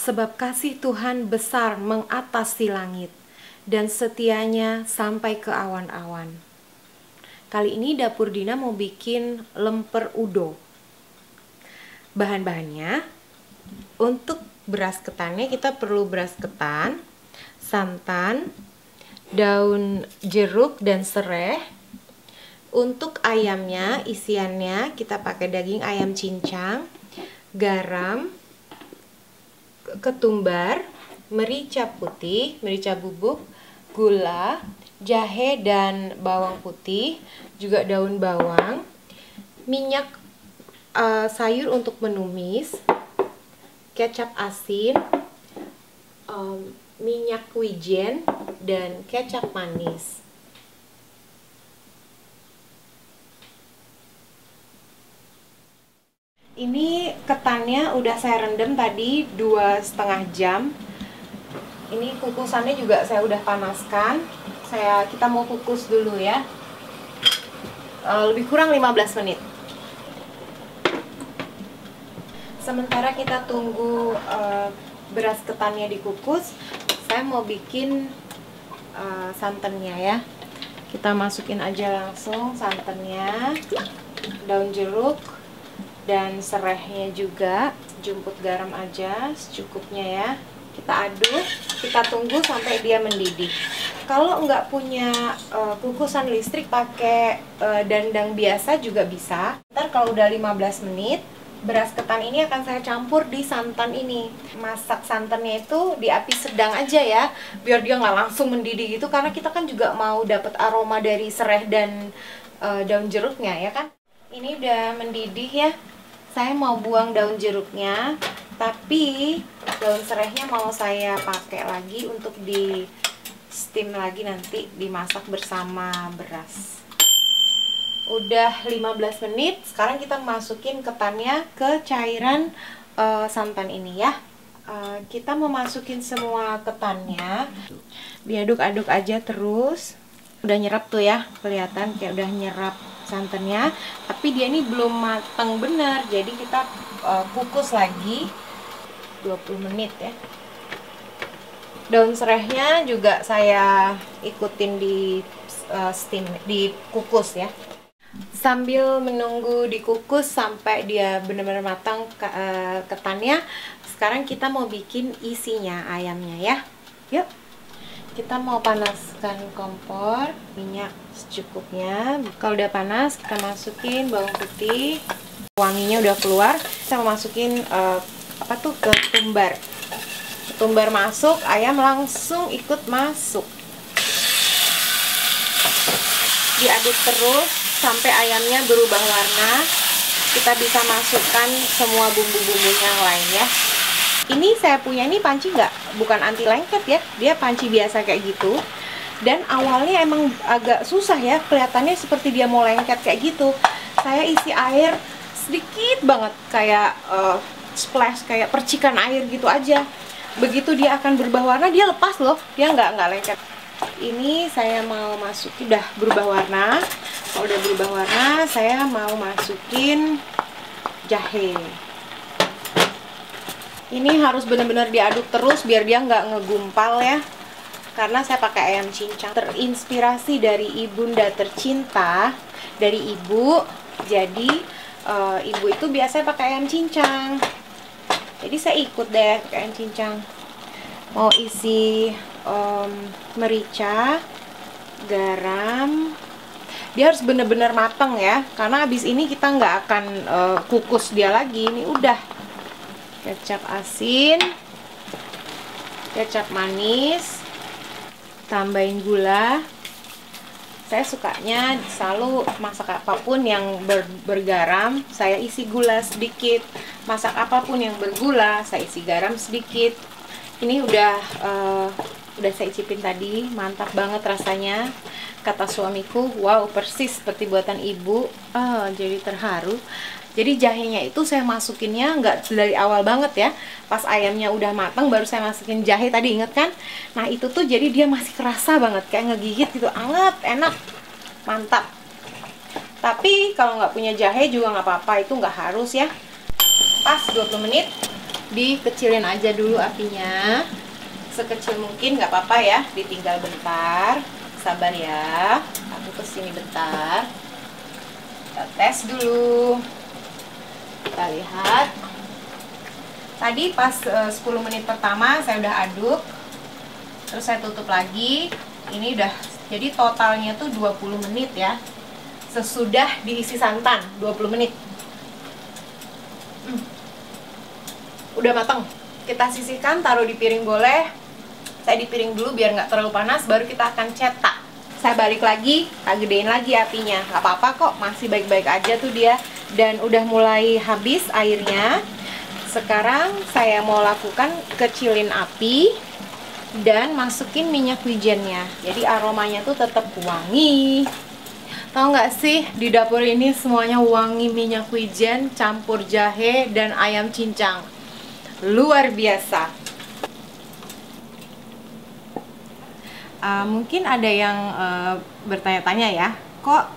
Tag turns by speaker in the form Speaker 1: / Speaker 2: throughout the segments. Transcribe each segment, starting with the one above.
Speaker 1: Sebab kasih Tuhan besar mengatasi langit, dan setianya sampai ke awan-awan. Kali ini Dapur Dina mau bikin lemper udo. Bahan-bahannya, untuk beras ketannya kita perlu beras ketan, santan, daun jeruk dan serai. Untuk ayamnya, isiannya kita pakai daging ayam cincang, garam, ketumbar, merica putih, merica bubuk, gula, jahe dan bawang putih, juga daun bawang, minyak sayur untuk menumis, kecap asin, minyak wijen, dan kecap manis. Ini ketannya udah saya rendam tadi 2,5 jam. Ini kukusannya juga saya udah panaskan. Kita mau kukus dulu ya. Lebih kurang 15 menit. Sementara kita tunggu beras ketannya dikukus, saya mau bikin santannya ya. Kita masukin aja langsung santannya, daun jeruk, dan serainya juga. Jumput garam aja secukupnya ya. Kita aduk, kita tunggu sampai dia mendidih. Kalau nggak punya kukusan listrik, pakai dandang biasa juga bisa. Ntar kalau udah 15 menit, beras ketan ini akan saya campur di santan ini. Masak santannya itu di api sedang aja ya, biar dia nggak langsung mendidih gitu, karena kita kan juga mau dapat aroma dari serai dan daun jeruknya ya kan. Ini udah mendidih ya. Saya mau buang daun jeruknya, tapi daun serainya mau saya pakai lagi untuk di steam lagi, nanti dimasak bersama beras. Udah 15 menit, sekarang kita masukin ketannya ke cairan santan ini ya. Kita mau masukin semua ketannya, diaduk-aduk aja terus. Udah nyerap tuh ya, kelihatan kayak udah nyerap santannya, tapi dia ini belum matang bener, jadi kita kukus lagi 20 menit ya. Daun serainya juga saya ikutin di steam, dikukus ya. Sambil menunggu dikukus sampai dia benar-benar matang ketannya, sekarang kita mau bikin isinya ayamnya ya. Yuk, kita mau panaskan kompor, minyak secukupnya. Kalau udah panas, kita masukin bawang putih, wanginya udah keluar. Kita mau masukin ketumbar. Ketumbar masuk, ayam langsung ikut masuk. Diaduk terus sampai ayamnya berubah warna. Kita bisa masukkan semua bumbu-bumbunya yang lain ya. Ini saya punya ini panci bukan anti lengket ya, dia panci biasa kayak gitu. Dan awalnya emang agak susah ya, kelihatannya seperti dia mau lengket kayak gitu. Saya isi air sedikit banget, kayak splash, kayak percikan air gitu aja. Begitu dia akan berubah warna, dia lepas loh, dia nggak lengket. Ini saya mau masukin, udah berubah warna. Kalau udah berubah warna, saya mau masukin jahe. Ini harus benar-benar diaduk terus biar dia nggak ngegumpal ya. Karena saya pakai ayam cincang. Terinspirasi dari ibunda tercinta, dari ibu. Jadi ibu itu biasanya pakai ayam cincang. Jadi saya ikut deh pakai ayam cincang. Mau isi merica, garam. Dia harus benar-benar matang ya. Karena abis ini kita nggak akan kukus dia lagi. Ini udah. Kecap asin, kecap manis, tambahin gula. Saya sukanya selalu masak apapun yang bergaram, saya isi gula sedikit. Masak apapun yang bergula, saya isi garam sedikit. Ini udah saya icipin tadi, mantap banget rasanya. Kata suamiku, wow, persis seperti buatan ibu. Jadi terharu. Jadi jahenya itu saya masukinnya nggak dari awal banget ya. Pas ayamnya udah matang baru saya masukin jahe tadi, inget kan? Nah itu tuh jadi dia masih kerasa banget, kayak ngegigit gitu, anget, enak, mantap. Tapi kalau nggak punya jahe juga nggak apa-apa, itu nggak harus ya. Pas 20 menit, dikecilin aja dulu apinya. Sekecil mungkin, nggak apa-apa ya, ditinggal bentar. Sabar ya, aku kesini bentar. Kita tes dulu. Kita lihat. Tadi pas 10 menit pertama saya udah aduk. Terus saya tutup lagi. Ini udah, jadi totalnya tuh 20 menit ya. Sesudah diisi santan, 20 menit. Udah matang. Kita sisihkan, taruh di piring boleh. Saya di piring dulu biar nggak terlalu panas, baru kita akan cetak. Saya balik lagi, tak gedein lagi apinya. Nggak apa-apa kok, masih baik-baik aja tuh dia. Dan udah mulai habis airnya. Sekarang saya mau lakukan kecilin api dan masukin minyak wijennya. Jadi aromanya tuh tetap wangi. Tahu nggak sih, di dapur ini semuanya wangi minyak wijen, campur jahe dan ayam cincang. Luar biasa. Mungkin ada yang bertanya-tanya ya, kok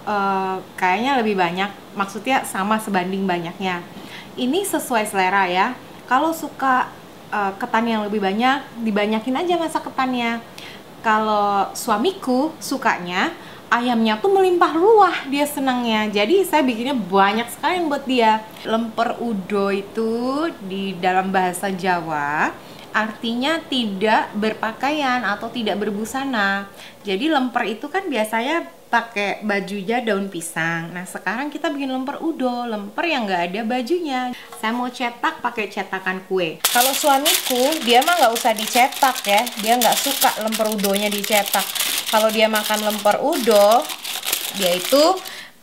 Speaker 1: kayaknya lebih banyak, maksudnya sama sebanding banyaknya. Ini sesuai selera ya. Kalau suka ketan yang lebih banyak, dibanyakin aja masa ketannya. Kalau suamiku sukanya ayamnya tuh melimpah ruah, dia senangnya. Jadi saya bikinnya banyak sekali buat dia. Lemper udo itu di dalam bahasa Jawa artinya tidak berpakaian atau tidak berbusana. Jadi lemper itu kan biasanya pakai bajunya daun pisang. Nah sekarang kita bikin lemper udo, lemper yang nggak ada bajunya. Saya mau cetak pakai cetakan kue. Kalau suamiku dia mah nggak usah dicetak ya, dia nggak suka lemper udonya dicetak. Kalau dia makan lemper udo, dia itu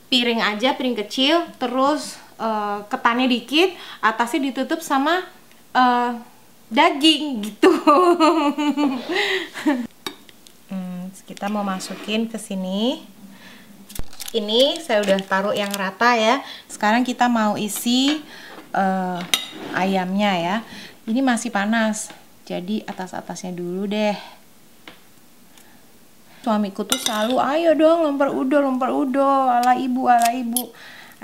Speaker 1: piring aja, piring kecil, terus ketannya dikit, atasnya ditutup sama daging gitu. Kita mau masukin ke sini. Ini saya udah taruh yang rata ya. Sekarang kita mau isi ayamnya ya. Ini masih panas, jadi atas-atasnya dulu deh. Suamiku tuh selalu, ayo dong lemper udo, ala ibu, ala ibu.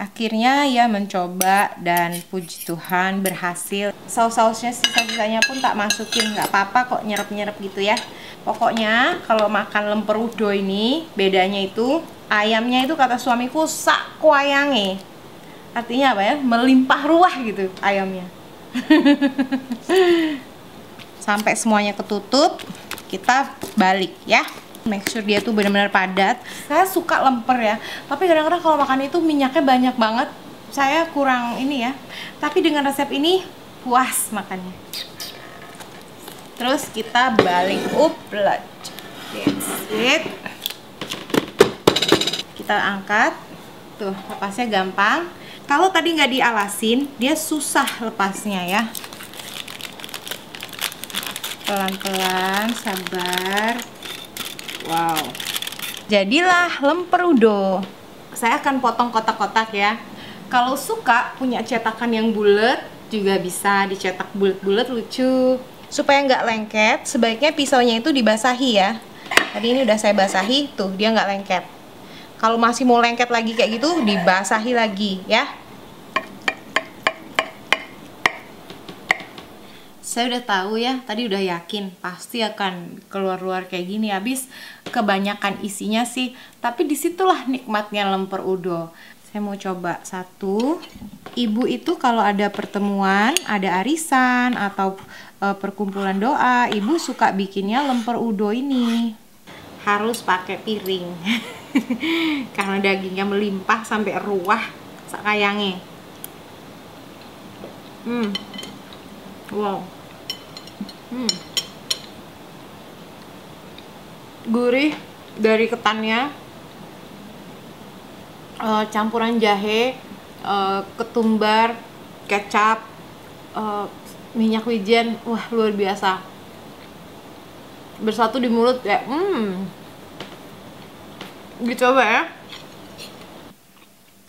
Speaker 1: Akhirnya ya mencoba dan puji Tuhan berhasil. Saus-sausnya sisa-sisanya pun tak masukin, nggak apa-apa kok nyerep-nyerep gitu ya. Pokoknya kalau makan lemper udo ini bedanya itu ayamnya itu kata suamiku sak kuayange. Artinya apa ya? Melimpah ruah gitu ayamnya. Sampai semuanya ketutup, kita balik ya. Make sure dia tuh benar-benar padat. Saya suka lemper ya, tapi kadang-kadang kalau makan itu minyaknya banyak banget. Saya kurang ini ya. Tapi dengan resep ini puas makannya. Terus kita balik uplet. That's it. Kita angkat. Tuh, lepasnya gampang. Kalau tadi nggak dialasin, dia susah lepasnya ya. Pelan-pelan, sabar. Wow, jadilah lemper udo. Saya akan potong kotak-kotak ya. Kalau suka punya cetakan yang bulat juga bisa dicetak bulat-bulat lucu. Supaya nggak lengket, sebaiknya pisaunya itu dibasahi ya. Tadi ini udah saya basahi, tuh dia nggak lengket. Kalau masih mau lengket lagi kayak gitu, dibasahi lagi ya. Saya udah tahu ya, tadi udah yakin pasti akan keluar-luar kayak gini. Habis kebanyakan isinya sih, tapi disitulah nikmatnya lemper udo. Saya mau coba satu. Ibu itu kalau ada pertemuan, ada arisan atau perkumpulan doa, ibu suka bikinnya lemper udo ini. Harus pakai piring karena dagingnya melimpah sampai ruah sakayangnya. Wow. Gurih dari ketannya, campuran jahe, ketumbar, kecap, minyak wijen, wah luar biasa. Bersatu di mulut ya, dicoba ya.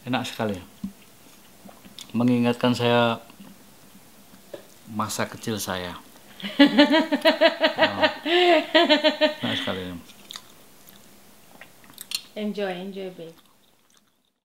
Speaker 2: Enak sekali, mengingatkan saya masa kecil saya. Enak sekali.
Speaker 1: Enjoy, babe.